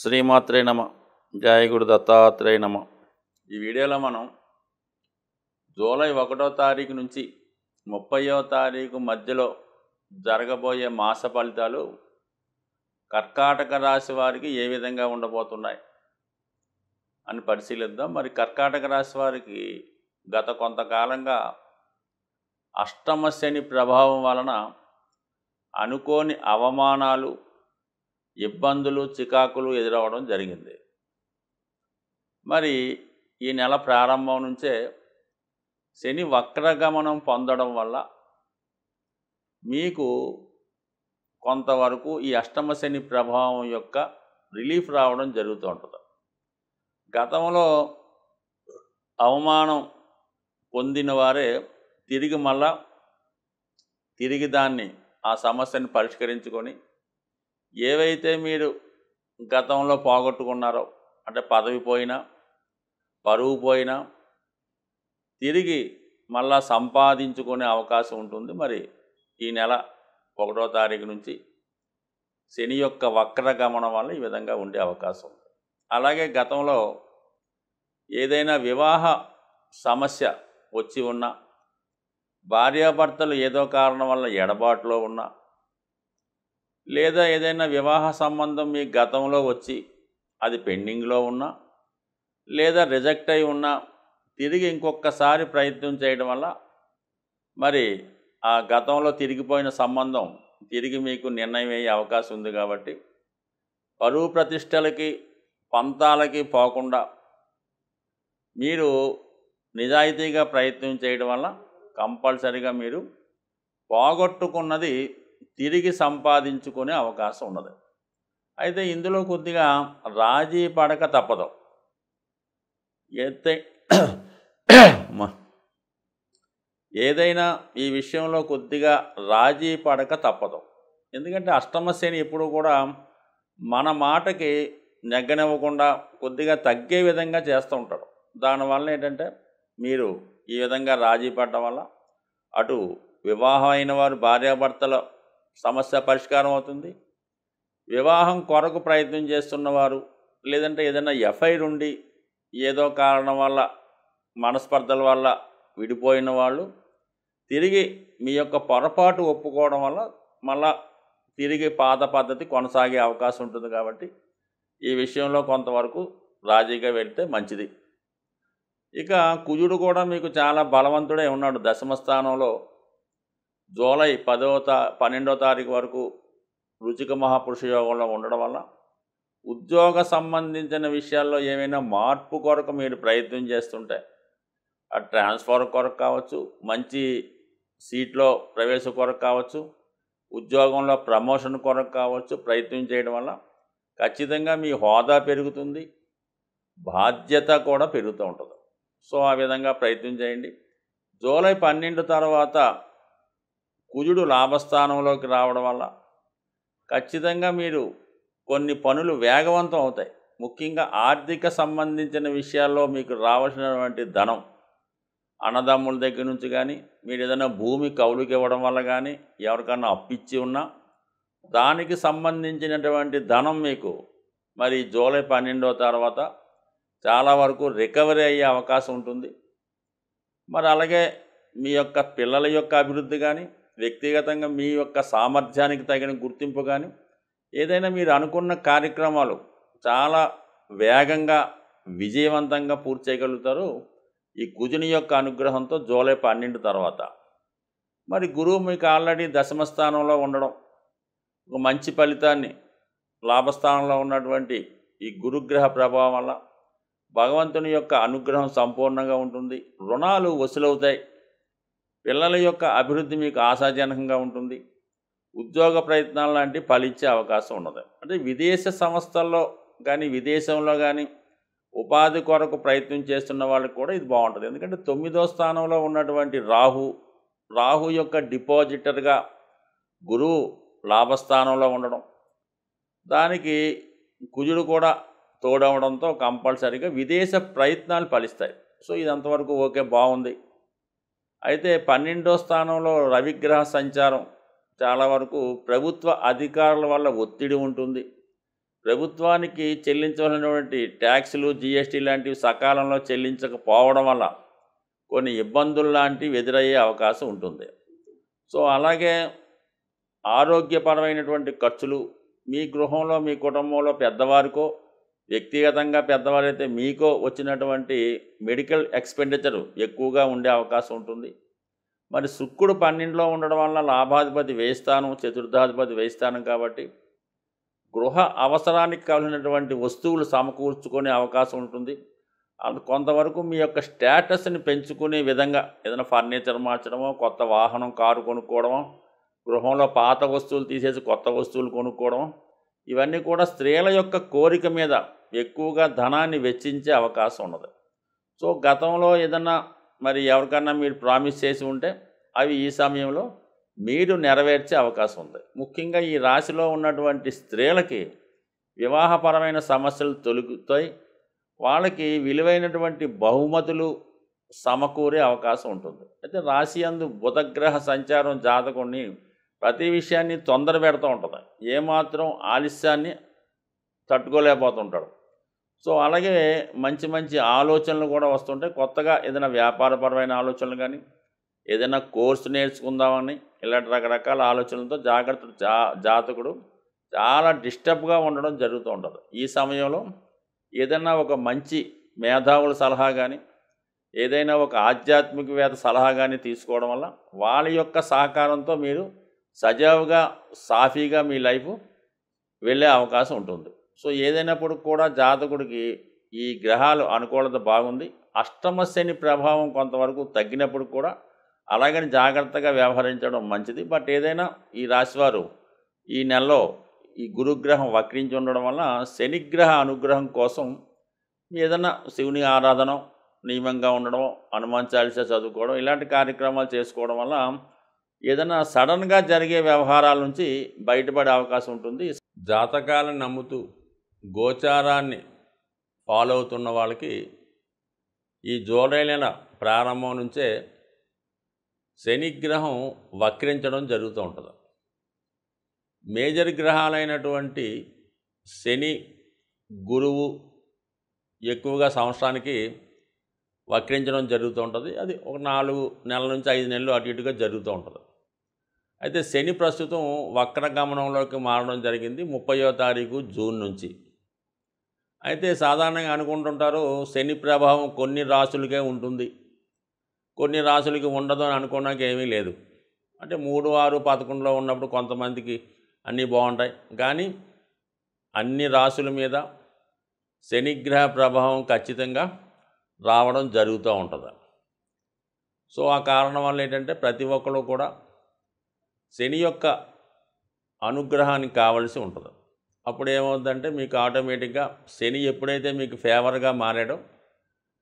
శ్రీమాత్రే నమ. జయ గురు దత్తాత్రేయ నమ. ఈ వీడియోలో మనం జూలై 1వ తారీఖు నుంచి 30వ తారీఖు మధ్యలో జరగబోయే మాస ఫలితాలు కర్కాటక రాశి వారికి ఏ విధంగా ఉండబోతున్నాయి అని పరిశీలిద్దాం. మరి కర్కాటక రాశి వారికి గత కొంతకాలంగా అష్టమ శని ప్రభావం వలన అనుకోని అవమానాలు, ఇబ్బందులు, చికాకులు ఎదురవ్వడం జరిగింది. మరి ఈ నెల ప్రారంభం నుంచే శని వక్రగమనం పొందడం వల్ల మీకు కొంతవరకు ఈ అష్టమ శని ప్రభావం యొక్క రిలీఫ్ రావడం జరుగుతూ ఉంటుంది. గతంలో అవమానం పొందిన వారే తిరిగి దాన్ని ఆ సమస్యను పరిష్కరించుకొని ఏవైతే మీరు గతంలో పోగొట్టుకున్నారో, అంటే పదవి పోయినా, పరువు పోయినా తిరిగి మళ్ళా సంపాదించుకునే అవకాశం ఉంటుంది. మరి ఈ నెల 1వ తారీఖు నుంచి శని యొక్క వక్రగమనం వల్ల ఈ విధంగా ఉండే అవకాశం ఉంది. అలాగే గతంలో ఏదైనా వివాహ సమస్య వచ్చి ఉన్నా, భార్యాభర్తలు ఏదో కారణం వల్ల ఎడబాటులో ఉన్నా, లేదా ఏదైనా వివాహ సంబంధం మీ గతంలో వచ్చి అది పెండింగ్లో ఉన్నా, లేదా రిజెక్ట్ అయి ఉన్నా తిరిగి ఇంకొకసారి ప్రయత్నం చేయడం వల్ల మరి ఆ గతంలో తిరిగిపోయిన సంబంధం తిరిగి మీకు నిర్ణయం అయ్యే అవకాశం ఉంది. కాబట్టి పరువు ప్రతిష్టలకి, పంతాలకి పోకుండా మీరు నిజాయితీగా ప్రయత్నం చేయడం వల్ల కంపల్సరిగా మీరు పోగొట్టుకున్నది తిరిగి సంపాదించుకునే అవకాశం ఉన్నది. అయితే ఇందులో కొద్దిగా రాజీ పడక తప్పదు. ఏదైనా ఈ విషయంలో కొద్దిగా రాజీ పడక తప్పదు. ఎందుకంటే అష్టమ శని ఎప్పుడు కూడా మన మాటకి నెగ్గనివ్వకుండా కొద్దిగా తగ్గే విధంగా చేస్తూ ఉంటాడు. దానివల్ల ఏంటంటే మీరు ఈ విధంగా రాజీ పడడం వల్ల అటు వివాహం అయిన వారు భార్యాభర్తల సమస్య పరిష్కారం అవుతుంది. వివాహం కొరకు ప్రయత్నం చేస్తున్నవారు, లేదంటే ఏదైనా ఎఫ్ఐఆర్ ఉండి ఏదో కారణం వల్ల మనస్పర్ధల వల్ల విడిపోయిన వాళ్ళు తిరిగి మీ యొక్క పొరపాటు ఒప్పుకోవడం వల్ల మళ్ళా తిరిగి పాత పద్ధతి కొనసాగే అవకాశం ఉంటుంది. కాబట్టి ఈ విషయంలో కొంతవరకు రాజీగా వెళ్తే మంచిది. ఇక కుజుడు కూడా మీకు చాలా బలవంతుడే ఉన్నాడు. దశమ స్థానంలో జూలై 12వ తారీఖు వరకు రుచిక మహాపురుష యోగంలో ఉండడం వల్ల ఉద్యోగ సంబంధించిన విషయాల్లో ఏమైనా మార్పు కొరకు మీరు ప్రయత్నం చేస్తుంటే, ఆ ట్రాన్స్ఫర్ కొరకు కావచ్చు, మంచి సీట్లో ప్రవేశం కొరకు కావచ్చు, ఉద్యోగంలో ప్రమోషన్ కొరకు కావచ్చు, ప్రయత్నం చేయడం వల్ల ఖచ్చితంగా మీ హోదా పెరుగుతుంది, బాధ్యత కూడా పెరుగుతూ ఉంటుంది. సో ఆ విధంగా ప్రయత్నం చేయండి. జూలై 12 తర్వాత కుజుడు లాభస్థానంలోకి రావడం వల్ల ఖచ్చితంగా మీరు కొన్ని పనులు వేగవంతం అవుతాయి. ముఖ్యంగా ఆర్థిక సంబంధించిన విషయాల్లో మీకు రావాల్సినటువంటి ధనం అన్నదమ్ముల దగ్గర నుంచి కానీ, మీరు ఏదైనా భూమి కౌలుకి ఇవ్వడం వల్ల కానీ, ఎవరికన్నా అప్పిచ్చి ఉన్నా దానికి సంబంధించినటువంటి ధనం మీకు మరి జూలై 12 తర్వాత చాలా వరకు రికవరీ అయ్యే అవకాశం ఉంటుంది. మరి అలాగే మీ యొక్క పిల్లల యొక్క అభివృద్ధి కానీ, వ్యక్తిగతంగా మీ యొక్క సామర్థ్యానికి తగిన గుర్తింపు కానీ, ఏదైనా మీరు అనుకున్న కార్యక్రమాలు చాలా వేగంగా విజయవంతంగా పూర్తి చేయగలుగుతారు ఈ కుజుని యొక్క అనుగ్రహంతో జూలై 12 తర్వాత. మరి గురువు మీకు ఆల్రెడీ దశమ స్థానంలో ఉండడం ఒక మంచి ఫలితాన్ని, లాభస్థానంలో ఉన్నటువంటి ఈ గురుగ్రహ ప్రభావం వల్ల భగవంతుని యొక్క అనుగ్రహం సంపూర్ణంగా ఉంటుంది. రుణాలు వసూలవుతాయి. పిల్లల యొక్క అభివృద్ధి మీకు ఆశాజనకంగా ఉంటుంది. ఉద్యోగ ప్రయత్నాలు లాంటి ఫలించే అవకాశం ఉన్నది. అంటే విదేశ సంస్థల్లో కానీ, విదేశంలో కానీ ఉపాధి కొరకు ప్రయత్నం చేస్తున్న వాళ్ళకి కూడా ఇది బాగుంటుంది. ఎందుకంటే 9వ స్థానంలో ఉన్నటువంటి రాహు యొక్క డిపాజిటర్గా గురువు లాభస్థానంలో ఉండడం, దానికి కుజుడు కూడా తోడవడంతో కంపల్సరీగా విదేశ ప్రయత్నాలు ఫలిస్తాయి. సో ఇదంతవరకు ఓకే, బాగుంది. అయితే 12వ స్థానంలో రవిగ్రహ సంచారం చాలా వరకు ప్రభుత్వ అధికారుల వల్ల ఒత్తిడి ఉంటుంది. ప్రభుత్వానికి చెల్లించవలసినటువంటి ట్యాక్సులు, జీఎస్టీ లాంటివి సకాలంలో చెల్లించకపోవడం వల్ల కొన్ని ఇబ్బందులు లాంటివి ఎదురయ్యే అవకాశం ఉంటుంది. సో అలాగే ఆరోగ్యపరమైనటువంటి ఖర్చులు మీ గృహంలో, మీ కుటుంబంలో పెద్దవారికో, వ్యక్తిగతంగా పెద్దవారైతే మీకో వచ్చినటువంటి మెడికల్ ఎక్స్‌పెండిచర్ ఎక్కువగా ఉండే అవకాశం ఉంటుంది. మరి శుక్రుడు 12లో ఉండడం వల్ల లాభాధిపతి వ్యయ స్థానం, చతుర్థాధిపతి వ్యయ స్థానం కాబట్టి గృహ అవసరానికి కావాల్సినటువంటి వస్తువులు సమకూర్చుకునే అవకాశం ఉంటుంది. అది కొంతవరకు మీ యొక్క స్టేటస్‌ని పెంచుకునే విధంగా ఏదైనా ఫర్నిచర్ మార్చడమో, కొత్త వాహనం, కారు కొనుక్కోవడమో, గృహంలో పాత వస్తువులు తీసేసి కొత్త వస్తువులు కొనుక్కోవడం, ఇవన్నీ కూడా స్త్రీల యొక్క కోరిక మీద ఎక్కువగా ధనాన్ని వెచ్చించే అవకాశం ఉన్నది. సో గతంలో ఏదన్నా మరి ఎవరికన్నా మీరు ప్రామిస్ చేసి ఉంటే అవి ఈ సమయంలో మీరు నెరవేర్చే అవకాశం ఉంది. ముఖ్యంగా ఈ రాశిలో ఉన్నటువంటి స్త్రీలకి వివాహపరమైన సమస్యలు తొలగుతాయి. వాళ్ళకి విలువైనటువంటి బహుమతులు సమకూరే అవకాశం ఉంటుంది. అయితే రాశి యందు బుధగ్రహ సంచారం జాతకుడిని ప్రతి విషయాన్ని తొందర పెడుతూ ఉంటుంది. ఏమాత్రం ఆలస్యాన్ని తట్టుకోలేకపోతుంటాడు. సో అలాగే మంచి మంచి ఆలోచనలు కూడా వస్తుంటాయి. కొత్తగా ఏదైనా వ్యాపారపరమైన ఆలోచనలు కానీ, ఏదైనా కోర్సు నేర్చుకుందామని ఇలాంటి రకరకాల ఆలోచనలతో జాతకుడు చాలా డిస్టర్బ్గా ఉండడం జరుగుతూ ఉంటుంది. ఈ సమయంలో ఏదైనా ఒక మంచి మేధావుల సలహా కానీ, ఏదైనా ఒక ఆధ్యాత్మికవేత్త సలహా కానీ తీసుకోవడం వల్ల వాళ్ళ యొక్క సహకారంతో మీరు సజావుగా, సాఫీగా మీ లైఫ్ వెళ్ళే అవకాశం ఉంటుంది. సో ఏదైనప్పుడు కూడా జాతకుడికి ఈ గ్రహాలు అనుకూలత బాగుంది. అష్టమ శని ప్రభావం కొంతవరకు తగ్గినప్పుడు కూడా అలాగని జాగ్రత్తగా వ్యవహరించడం మంచిది. బట్ ఏదైనా ఈ రాశివారు ఈ నెలలో ఈ గురుగ్రహం వక్రించి ఉండడం వల్ల శనిగ్రహ అనుగ్రహం కోసం ఏదైనా శివుని ఆరాధన, నియమంగా ఉండడం, హనుమాన్ చాలీసా చదువుకోవడం, ఇలాంటి కార్యక్రమాలు చేసుకోవడం వల్ల ఏదైనా సడన్గా జరిగే వ్యవహారాల నుంచి బయటపడే అవకాశం ఉంటుంది. జాతకాలను నమ్ముతూ గోచారాన్ని ఫాలో అవుతున్న వాళ్ళకి ఈ జూలై నెల ప్రారంభం నుంచే శనిగ్రహం వక్రించడం జరుగుతూ ఉంటుంది. మేజర్ గ్రహాలైనటువంటి శని, గురువు ఎక్కువగా సంవత్సరానికి వక్రించడం జరుగుతూ ఉంటుంది. అది ఒక 4 నెలల నుంచి 5 నెలలు అటు ఇటుగా జరుగుతూ ఉంటుంది. అయితే శని ప్రస్తుతం వక్రగమనంలోకి మారడం జరిగింది 30వ తారీఖు జూన్ నుంచి. అయితే సాధారణంగా అనుకుంటుంటారు శని ప్రభావం కొన్ని రాశులకే ఉంటుంది, కొన్ని రాశులకి ఉండదు అని అనుకోవడానికి ఏమీ లేదు. అంటే 3, 6, 11లో ఉన్నప్పుడు కొంతమందికి అన్నీ బాగుంటాయి, కానీ అన్ని రాశుల మీద శనిగ్రహ ప్రభావం ఖచ్చితంగా రావడం జరుగుతూ ఉంటుంది. సో ఆ కారణం వల్ల ఏంటంటే ప్రతి ఒక్కరు కూడా శని యొక్క అనుగ్రహానికి కావలసి ఉంటుంది. అప్పుడు ఏమవుతుందంటే మీకు ఆటోమేటిక్గా శని ఎప్పుడైతే మీకు ఫేవర్గా మారాడో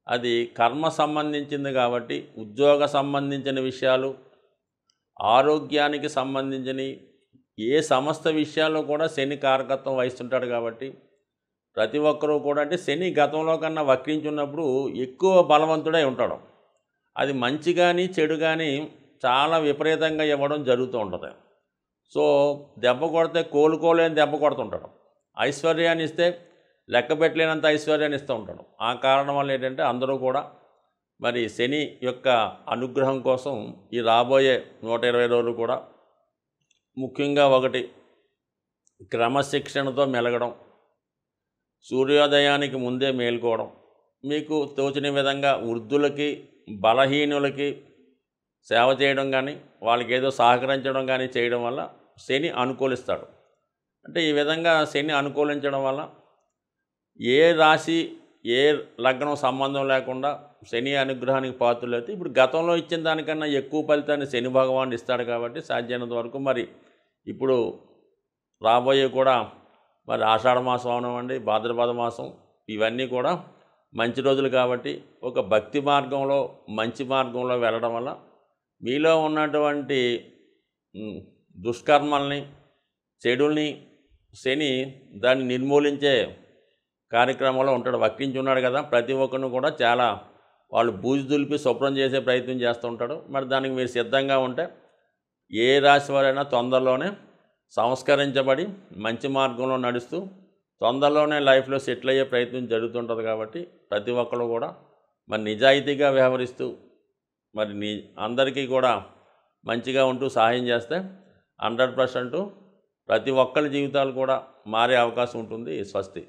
అది కర్మ సంబంధించింది కాబట్టి ఉద్యోగ సంబంధించిన విషయాలు, ఆరోగ్యానికి సంబంధించిన ఏ సమస్త విషయాల్లో కూడా శని కారకత్వం వహిస్తుంటాడు. కాబట్టి ప్రతి ఒక్కరూ కూడా అంటే శని గతంలో కన్నా వక్రించున్నప్పుడు ఎక్కువ బలవంతుడై ఉంటాడు. అది మంచి కానీ చెడు కానీ చాలా విపరీతంగా ఇవ్వడం జరుగుతూ ఉంటుంది. సో దెబ్బ కొడితే కోలుకోలేని దెబ్బ కొడుతుంటాడు. ఐశ్వర్యాన్ని ఇస్తే లెక్క పెట్టలేనంత ఐశ్వర్యాన్ని ఇస్తూ ఉంటాడు. ఆ కారణం వల్ల ఏంటంటే అందరూ కూడా మరి శని యొక్క అనుగ్రహం కోసం ఈ రాబోయే 120 రోజులు కూడా ముఖ్యంగా ఒకటి క్రమశిక్షణతో మెలగడం, సూర్యోదయానికి ముందే మేల్కోవడం, మీకు తోచిన విధంగా వృద్ధులకి, బలహీనులకి సేవ చేయడం కానీ, వాళ్ళకి ఏదో సహకరించడం కానీ చేయడం వల్ల శని అనుకూలిస్తాడు. అంటే ఈ విధంగా శని అనుకూలించడం వల్ల ఏ రాశి, ఏ లగ్నం సంబంధం లేకుండా శని అనుగ్రహానికి పాత్రలైతే ఇప్పుడు గతంలో ఇచ్చిన దానికన్నా ఎక్కువ ఫలితాన్ని శని భగవానుడు ఇస్తాడు. కాబట్టి సాధ్యమైనంత వరకు మరి ఇప్పుడు రాబోయే కూడా మరి ఆషాఢ మాసం అవనివ్వండి, భాద్రపద మాసం, ఇవన్నీ కూడా మంచి రోజులు. కాబట్టి ఒక భక్తి మార్గంలో, మంచి మార్గంలో వెళ్ళడం వల్ల మీలో ఉన్నటువంటి దుష్కర్మల్ని, చెడుల్ని శని దాన్ని నిర్మూలించే కార్యక్రమంలో ఉంటాడు. వక్రించి ఉన్నాడు కదా, ప్రతి ఒక్కరిని కూడా చాలా వాళ్ళు బూజు దులిపి శుభ్రం చేసే ప్రయత్నం చేస్తూ ఉంటాడు. మరి దానికి మీరు సిద్ధంగా ఉంటే ఏ రాశి వారైనా తొందరలోనే సంస్కరించబడి మంచి మార్గంలో నడుస్తూ తొందరలోనే లైఫ్లో సెటిల్ అయ్యే ప్రయత్నం జరుగుతుంటుంది. కాబట్టి ప్రతి ఒక్కరు కూడా మరి నిజాయితీగా వ్యవహరిస్తూ మరి అందరికీ కూడా మంచిగా ఉంటూ సహాయం చేస్తే 100% ప్రతి ఒక్కరి జీవితాలు కూడా మారే అవకాశం ఉంటుంది. స్వస్తి.